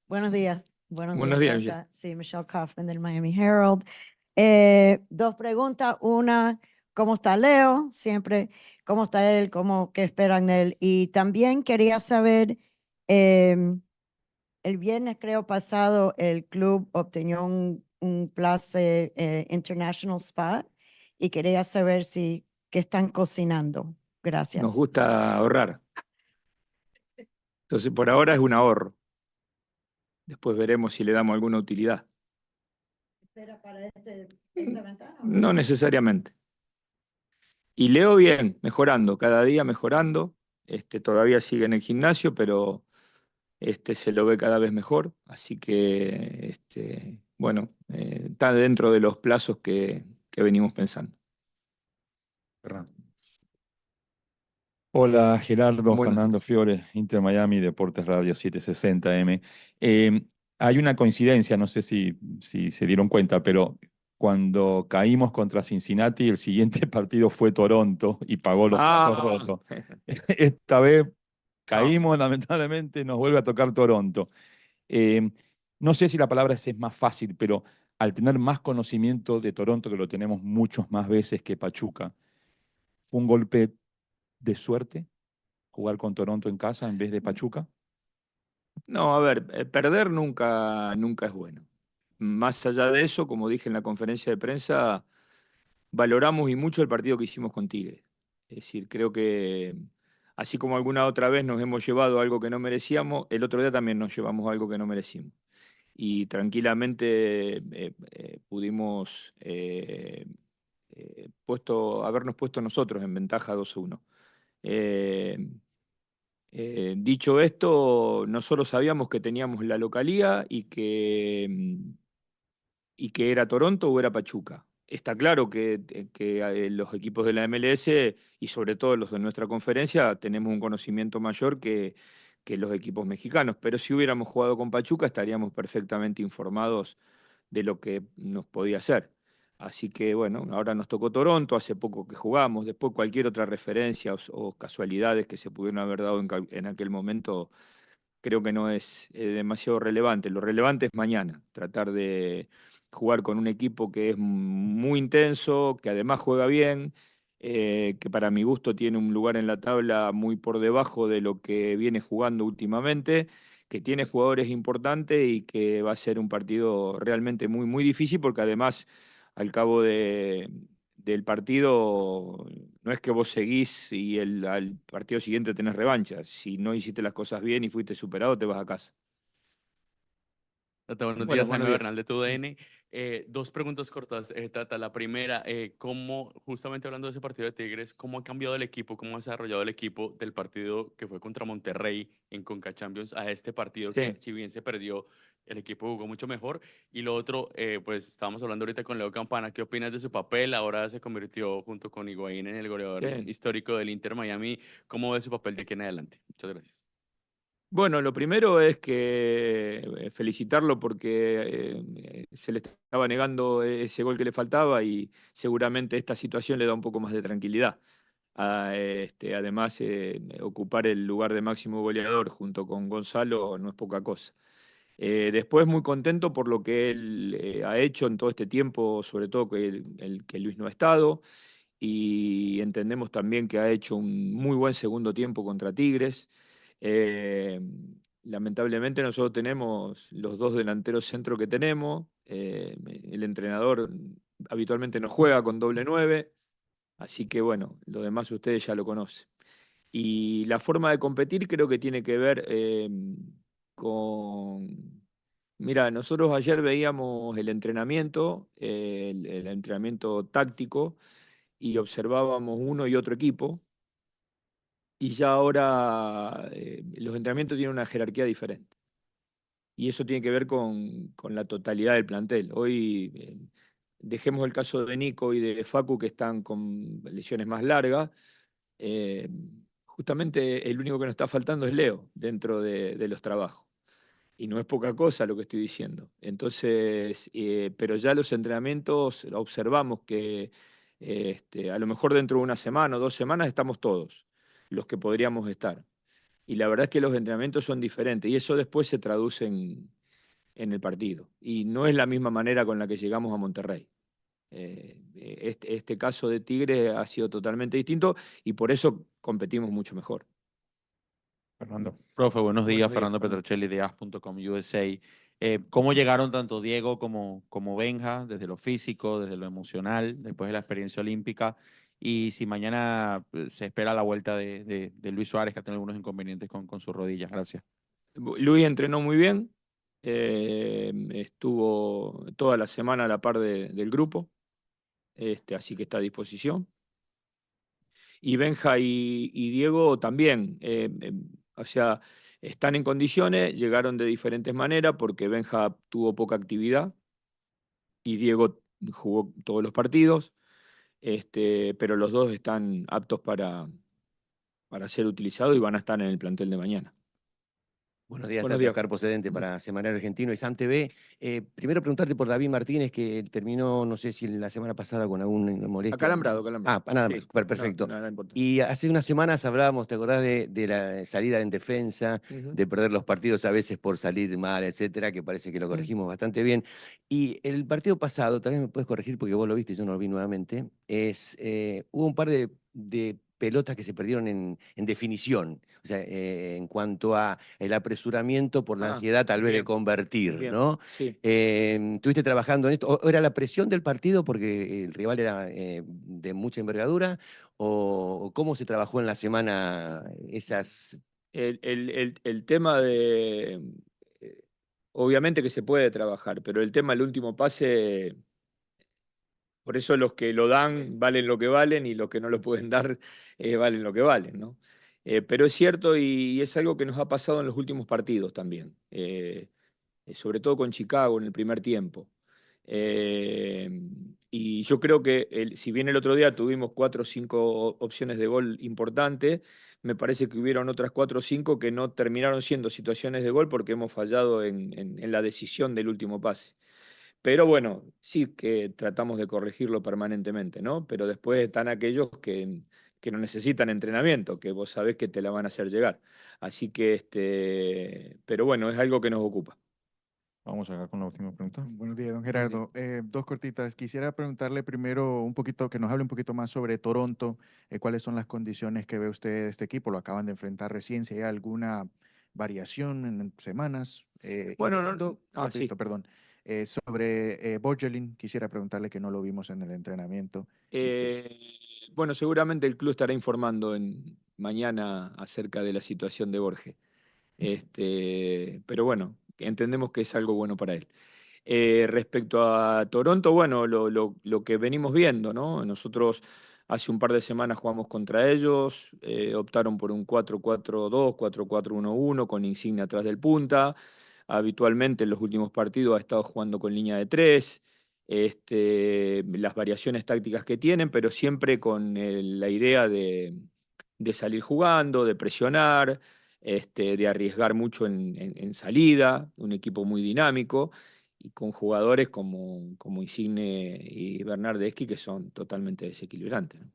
Buenos días. Buenos Buenos días, días, Michelle. Tata. Sí, Michelle Kaufman del Miami Herald. Dos preguntas. Una, ¿cómo está Leo? Siempre, ¿cómo está él? ¿Qué esperan de él? Y también quería saber, el viernes creo pasado, el club obtuvo un place International Spa y quería saber si, ¿qué están cocinando? Nos Gracias. gusta ahorrar. Entonces, por ahora es un ahorro. Después veremos si le damos alguna utilidad. ¿Espera para esta ventana o no? No necesariamente. Y Leo bien, mejorando, cada día mejorando. Todavía sigue en el gimnasio, pero se lo ve cada vez mejor. Así que, bueno, está dentro de los plazos que venimos pensando. Fernando. Hola Gerardo, Buenos Fernando días. Fiore, Inter Miami, Deportes Radio 760M. Hay una coincidencia, no sé si se dieron cuenta, pero cuando caímos contra Cincinnati, el siguiente partido fue Toronto y pagó los platos Ah, rotos. Esta vez no. caímos, lamentablemente, nos vuelve a tocar Toronto. Eh, no sé si la palabra es más fácil, pero al tener más conocimiento de Toronto, que lo tenemos muchas más veces que Pachuca, fue un golpe de suerte jugar con Toronto en casa en vez de Pachuca. No, a ver, perder nunca es bueno. Más allá de eso, como dije en la conferencia de prensa, valoramos y mucho el partido que hicimos con Tigre. Es decir, creo que así como alguna otra vez nos hemos llevado algo que no merecíamos, el otro día también nos llevamos algo que no merecimos. Y tranquilamente pudimos habernos puesto nosotros en ventaja 2-1. Eh, Dicho esto, nosotros sabíamos que teníamos la localía y que era Toronto o era Pachuca. Está claro que los equipos de la MLS y sobre todo los de nuestra conferencia tenemos un conocimiento mayor que los equipos mexicanos, pero si hubiéramos jugado con Pachuca estaríamos perfectamente informados de lo que nos podía hacer. Así que bueno, ahora nos tocó Toronto, hace poco que jugamos, después cualquier otra referencia o casualidades que se pudieron haber dado en aquel momento creo que no es demasiado relevante. Lo relevante es mañana, tratar de jugar con un equipo que es muy intenso, que además juega bien, que para mi gusto tiene un lugar en la tabla muy por debajo de lo que viene jugando últimamente, que tiene jugadores importantes y que va a ser un partido realmente muy difícil porque además al cabo del partido no es que vos seguís y al partido siguiente tenés revancha. Si no hiciste las cosas bien y fuiste superado, te vas a casa. Tata, buenos Bueno, días, buenos Jaime días. Bernal de TUDN. Dos preguntas cortas, Tata. La primera, ¿cómo, justamente hablando de ese partido de Tigres, cómo ha cambiado el equipo, cómo ha desarrollado el equipo del partido que fue contra Monterrey en Conca Champions a este partido que, Sí. si bien se perdió, el equipo jugó mucho mejor? Y lo otro, pues estábamos hablando ahorita con Leo Campana, ¿qué opinas de su papel? Ahora se convirtió junto con Higuaín en el goleador Sí. histórico del Inter Miami. ¿Cómo ve su papel de aquí en adelante? Muchas gracias. Bueno, lo primero es que felicitarlo porque se le estaba negando ese gol que le faltaba y seguramente esta situación le da un poco más de tranquilidad. Además, ocupar el lugar de máximo goleador junto con Gonzalo no es poca cosa. Después muy contento por lo que él ha hecho en todo este tiempo, sobre todo que Luis no ha estado, y entendemos también que ha hecho un muy buen segundo tiempo contra Tigres. Eh, Lamentablemente nosotros tenemos los dos delanteros centro que tenemos, el entrenador habitualmente no juega con doble nueve, así que bueno, lo demás ustedes ya lo conocen. Y la forma de competir creo que tiene que ver con... Mira, nosotros ayer veíamos el entrenamiento, el entrenamiento táctico, y observábamos uno y otro equipo, y ya ahora los entrenamientos tienen una jerarquía diferente. Y eso tiene que ver con la totalidad del plantel. Hoy dejemos el caso de Nico y de Facu, que están con lesiones más largas. eh, Justamente el único que nos está faltando es Leo dentro de los trabajos. Y no es poca cosa lo que estoy diciendo. Entonces, pero ya los entrenamientos observamos que a lo mejor dentro de una semana o 2 semanas estamos todos los que podríamos estar. Y la verdad es que los entrenamientos son diferentes y eso después se traduce en el partido. Y no es la misma manera con la que llegamos a Monterrey. Este caso de Tigre ha sido totalmente distinto y por eso competimos mucho mejor. Fernando. Profe, buenos días. Fernando Fernando. Petrocelli de AS.com USA. ¿Cómo llegaron tanto Diego como Benja, desde lo físico, desde lo emocional, después de la experiencia olímpica? Y si mañana se espera la vuelta de Luis Suárez, que ha tenido algunos inconvenientes con sus rodillas. Gracias. Luis entrenó muy bien, estuvo toda la semana a la par del grupo, así que está a disposición. Y Benja y Diego también, o sea, están en condiciones, llegaron de diferentes maneras porque Benja tuvo poca actividad y Diego jugó todos los partidos, pero los dos están aptos para ser utilizados y van a estar en el plantel de mañana. Buenos días, Buenos Tati, días. Oscar Procedente para Semanario Argentino y Sam TV. Primero preguntarte por David Martínez, que terminó, no sé si la semana pasada con alguna molestia. Acalambrado. Nada Sí, más, perfecto. nada importante. Y hace unas semanas hablábamos, ¿te acordás de la salida en defensa, Ujú. de perder los partidos a veces por salir mal, etcétera, que parece que lo corregimos bastante bien? Y el partido pasado, también me puedes corregir porque vos lo viste y yo no lo vi nuevamente, hubo un par de pelotas que se perdieron en definición, o sea, en cuanto a el apresuramiento por la ansiedad tal vez de bien, convertir, bien, ¿no? sí. ¿Estuviste trabajando en esto? ¿O era la presión del partido porque el rival era de mucha envergadura? ¿O cómo se trabajó en la semana esas? El tema de... obviamente que se puede trabajar, pero el tema del último pase, por eso los que lo dan valen lo que valen y los que no lo pueden dar valen lo que valen, ¿no? Pero es cierto y es algo que nos ha pasado en los últimos partidos también, sobre todo con Chicago en el primer tiempo. Eh, y yo creo que si bien el otro día tuvimos 4 o 5 opciones de gol importantes, me parece que hubieron otras 4 o 5 que no terminaron siendo situaciones de gol porque hemos fallado en la decisión del último pase. Pero bueno, sí que tratamos de corregirlo permanentemente, ¿no? Pero después están aquellos que no necesitan entrenamiento, que vos sabés que te la van a hacer llegar. Así que, pero bueno, es algo que nos ocupa. Vamos acá con la última pregunta. Buenos días, don Gerardo. Dos cortitas. Quisiera preguntarle primero un poquito, que nos hable un poquito más sobre Toronto. ¿Cuáles son las condiciones que ve usted de este equipo? Lo acaban de enfrentar recién. Si hay alguna variación en semanas. Bueno, Segundo, sí. rapidito, perdón. Sobre Borgelin, quisiera preguntarle que no lo vimos en el entrenamiento. Bueno, seguramente el club estará informando mañana acerca de la situación de Borges. Pero bueno, entendemos que es algo bueno para él. Respecto a Toronto, bueno, lo que venimos viendo, ¿no? Nosotros hace un par de semanas jugamos contra ellos, optaron por un 4-4-2, 4-4-1-1 con Insigne atrás del punta. Habitualmente en los últimos partidos ha estado jugando con línea de 3, las variaciones tácticas que tienen, pero siempre con la idea de salir jugando, de presionar, de arriesgar mucho en salida, un equipo muy dinámico y con jugadores como Insigne y Bernardeschi que son totalmente desequilibrantes, ¿no?